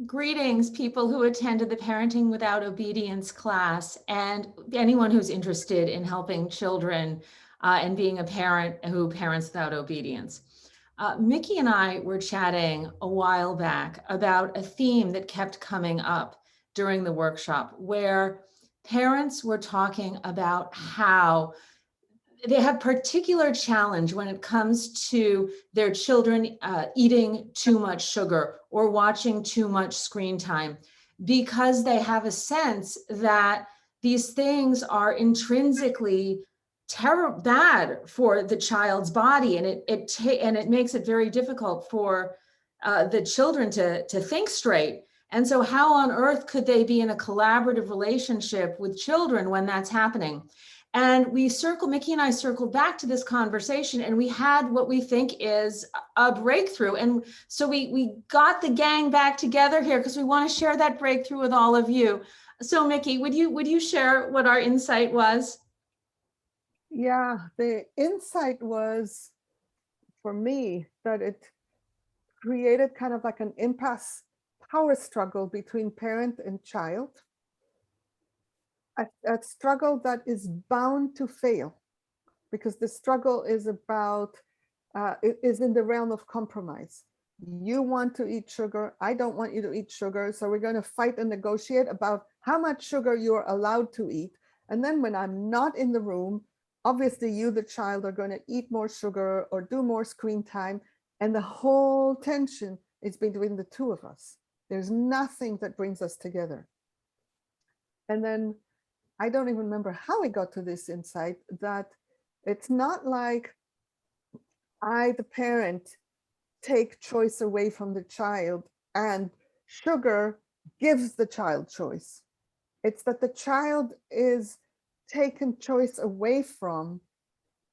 Greetings, people who attended the Parenting Without Obedience class, and anyone who's interested in helping children and being a parent who parents without obedience. Miki and I were chatting a while back about a theme that kept coming up during the workshop, where parents were talking about how they have particular challenge when it comes to their children eating too much sugar or watching too much screen time, because they have a sense that these things are intrinsically bad for the child's body, and it makes it very difficult for the children to think straight. And so how on earth could they be in a collaborative relationship with children when that's happening? And Miki and I circled back to this conversation, and we had what we think is a breakthrough. And so we got the gang back together here because we want to share that breakthrough with all of you. So Miki, would you share what our insight was? Yeah, the insight was, for me, that it created kind of like an impasse power struggle between parent and child. A struggle that is bound to fail, because the struggle is about, it is in the realm of compromise. You want to eat sugar, I don't want you to eat sugar, so we're going to fight and negotiate about how much sugar you're allowed to eat. And then when I'm not in the room, obviously you, the child, are going to eat more sugar or do more screen time, and the whole tension is between the two of us. There's nothing that brings us together. And then I don't even remember how I got to this insight that it's not like I, the parent, take choice away from the child and sugar gives the child choice. It's that the child is taken choice away from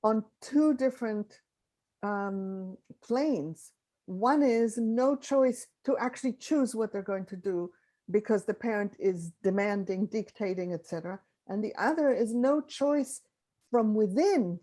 on two different planes. One is no choice to actually choose what they're going to do because the parent is demanding, dictating, etc. And the other is no choice from within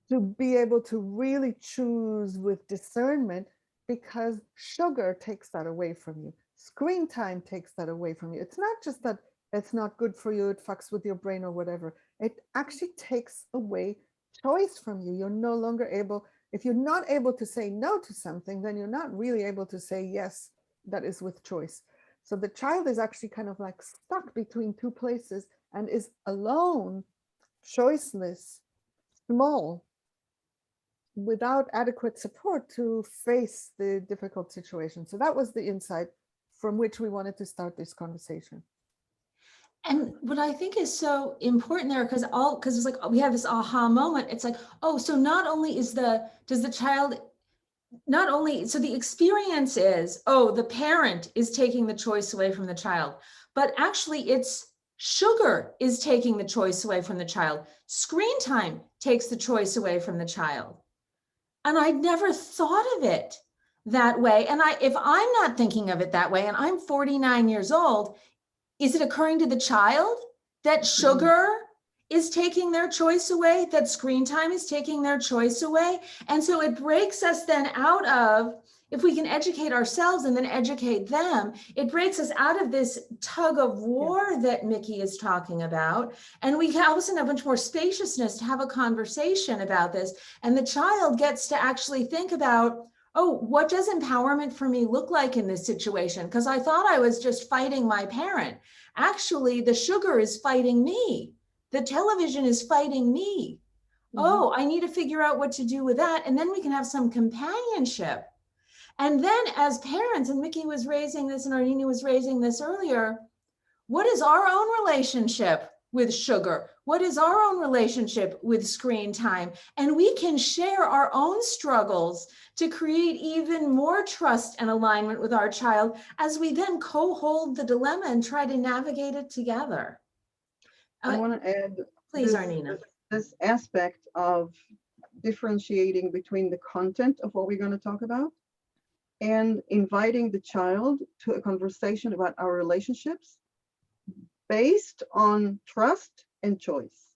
to be able to really choose with discernment, because sugar takes that away from you. Screen time takes that away from you. It's not just that it's not good for you, it fucks with your brain or whatever. It actually takes away choice from you. You're no longer able, if you're not able to say no to something, then you're not really able to say yes, that is with choice. So the child is actually kind of like stuck between two places and is alone, choiceless, small, without adequate support to face the difficult situation. So that was the insight from which we wanted to start this conversation. And what I think is so important there, because it's like we have this aha moment. It's like, oh, so not only does the child not only, so the experience is, oh, the parent is taking the choice away from the child, but actually it's sugar is taking the choice away from the child. Screen time takes the choice away from the child. And I'd never thought of it that way. And if I'm not thinking of it that way, and I'm 49 years old, is it occurring to the child that sugar is taking their choice away, that screen time is taking their choice away? And so it breaks us then out of, if we can educate ourselves and then educate them, it breaks us out of this tug of war that Miki is talking about. And we all of a sudden have much more spaciousness to have a conversation about this. And the child gets to actually think about, oh, what does empowerment for me look like in this situation? Because I thought I was just fighting my parent. Actually, the sugar is fighting me. The television is fighting me. Oh, I need to figure out what to do with that. And then we can have some companionship. And then as parents, and Miki was raising this and Arnina was raising this earlier, what is our own relationship with sugar? What is our own relationship with screen time? And we can share our own struggles to create even more trust and alignment with our child as we then co-hold the dilemma and try to navigate it together. I want to add Please, Arnina. this aspect of differentiating between the content of what we're going to talk about and inviting the child to a conversation about our relationships based on trust and choice.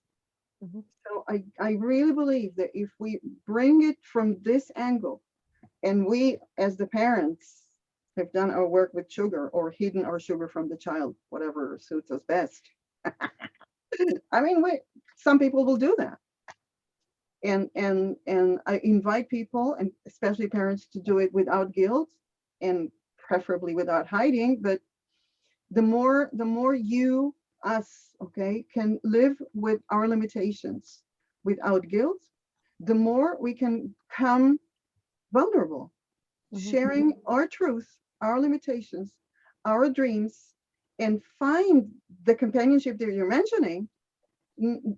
So I really believe that if we bring it from this angle, and we as the parents have done our work with sugar or hidden our sugar from the child, whatever suits us best. I mean, some people will do that. And I invite people, and especially parents, to do it without guilt and preferably without hiding. But the more you, us, okay, can live with our limitations without guilt, the more we can come vulnerable, sharing our truth, our limitations, our dreams, and find the companionship that you're mentioning.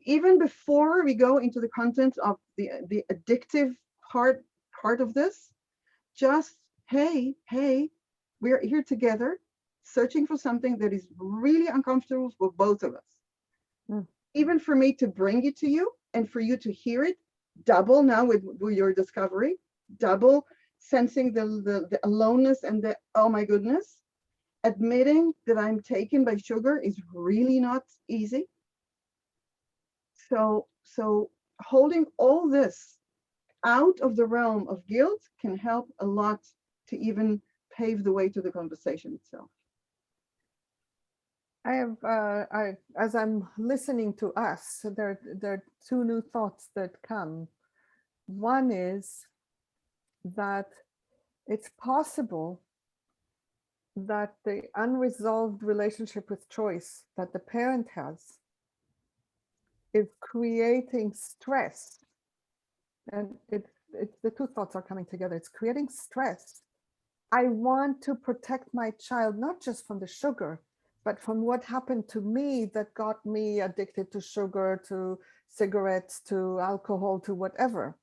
Even before we go into the content of the addictive part of this, just hey, we're here together searching for something that is really uncomfortable for both of us. Even for me to bring it to you and for you to hear it, double now with your discovery, double sensing the aloneness and the, oh my goodness, admitting that I'm taken by sugar is really not easy. So holding all this out of the realm of guilt can help a lot to even pave the way to the conversation itself. I have, as I'm listening to us, there are two new thoughts that come. One is that it's possible that the unresolved relationship with choice that the parent has is creating stress. And the two thoughts are coming together. It's creating stress. I want to protect my child, not just from the sugar, but from what happened to me that got me addicted to sugar, to cigarettes, to alcohol, to whatever.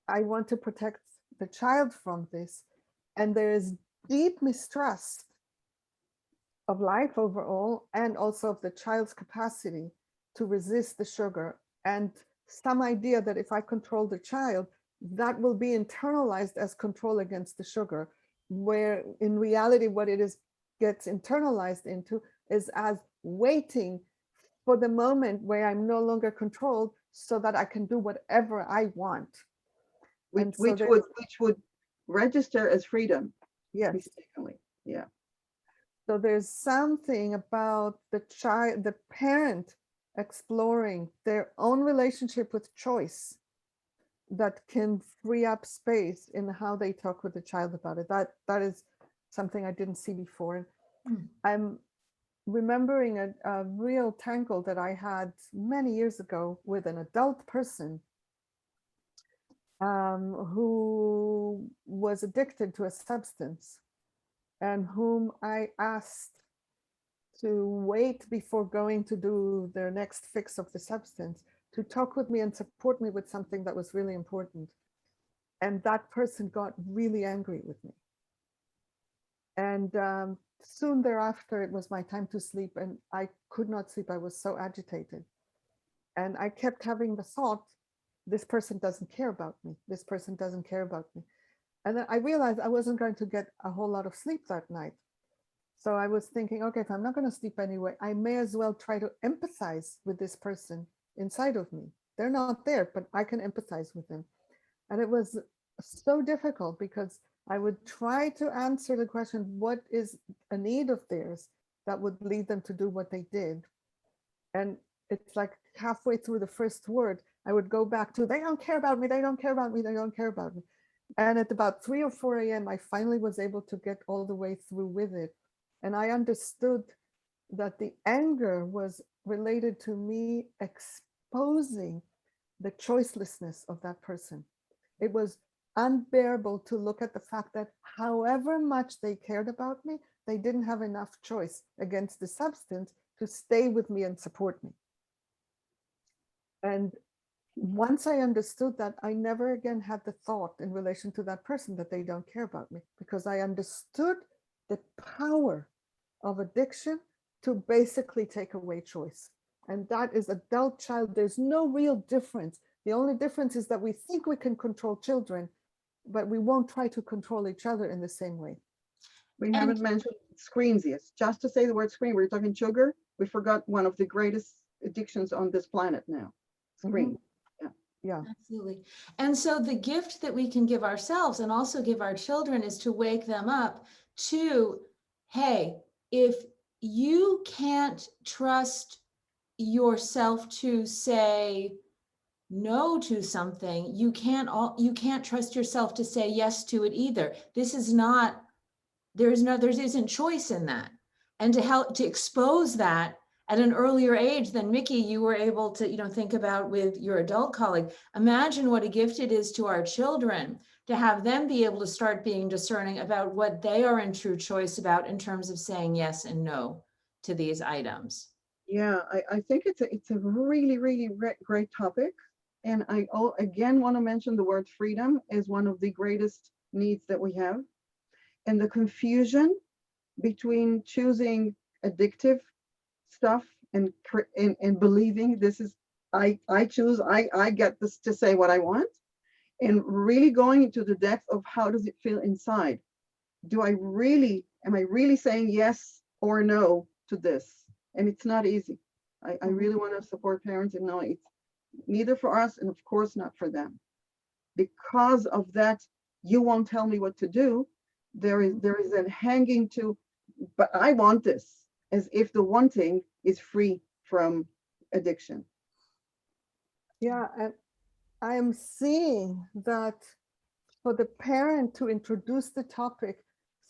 I want to protect the child from this. And there is deep mistrust of life overall, and also of the child's capacity to resist the sugar, and some idea that if I control the child, that will be internalized as control against the sugar, where in reality what it is gets internalized into is as waiting for the moment where I'm no longer controlled so that I can do whatever I want. Which would register as freedom. Yes. Mistakenly. Yeah. So there's something about the child, the parent exploring their own relationship with choice that can free up space in how they talk with the child about it. That is something I didn't see before. I'm remembering a real tangle that I had many years ago with an adult person who was addicted to a substance, and whom I asked to wait before going to do their next fix of the substance, to talk with me and support me with something that was really important. And that person got really angry with me. And soon thereafter, it was my time to sleep, and I could not sleep. I was so agitated. And I kept having the thought, this person doesn't care about me. This person doesn't care about me. And then I realized I wasn't going to get a whole lot of sleep that night. So I was thinking, okay, if I'm not going to sleep anyway, I may as well try to empathize with this person inside of me. They're not there, but I can empathize with them. And it was so difficult because I would try to answer the question, what is a need of theirs that would lead them to do what they did? And it's like halfway through the first word, I would go back to, they don't care about me, they don't care about me, they don't care about me. And at about 3 or 4 a.m., I finally was able to get all the way through with it. And I understood that the anger was related to me exposing the choicelessness of that person. It was unbearable to look at the fact that however much they cared about me, they didn't have enough choice against the substance to stay with me and support me. And once I understood that, I never again had the thought in relation to that person that they don't care about me, because I understood the power of addiction to basically take away choice. And that is adult child. There's no real difference. The only difference is that we think we can control children, but we won't try to control each other in the same way. We haven't mentioned screens yet. Just to say the word screen, we're talking sugar. We forgot one of the greatest addictions on this planet now. Screen. Yeah. Absolutely. And so the gift that we can give ourselves and also give our children is to wake them up Two, hey, if you can't trust yourself to say no to something, you can't trust yourself to say yes to it either. This is not, there isn't choice in that. And to help to expose that at an earlier age than Miki, you were able to, think about with your adult colleague. Imagine what a gift it is to our children to have them be able to start being discerning about what they are in true choice about in terms of saying yes and no to these items. Yeah, I think it's a really, really great topic. And I again want to mention the word freedom is one of the greatest needs that we have. And the confusion between choosing addictive stuff and believing this is I choose, I get this to say what I want, and really going into the depth of how does it feel inside. Am I really saying yes or no to this? And it's not easy. I really want to support parents and know it's neither for us and of course not for them. Because of that, you won't tell me what to do. There is a hanging to, but I want this, as if the wanting is free from addiction. Yeah, and I am seeing that for the parent to introduce the topic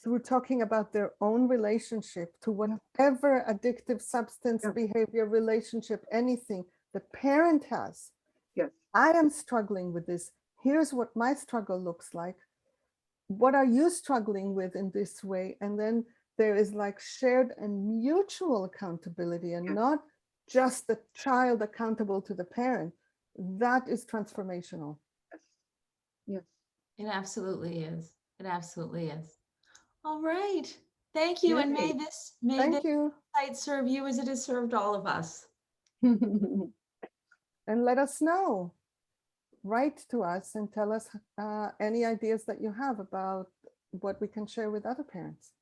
through talking about their own relationship to whatever addictive substance, Yeah. behavior, relationship, anything the parent has. Yes. I am struggling with this. Here's what my struggle looks like. What are you struggling with in this way? And then there is like shared and mutual accountability and Yes. not just the child accountable to the parent. That is transformational. Yes. It absolutely is. It absolutely is. All right. Thank you. And Yay. may this Thank you. site serve you as it has served all of us. And let us know. Write to us and tell us any ideas that you have about what we can share with other parents.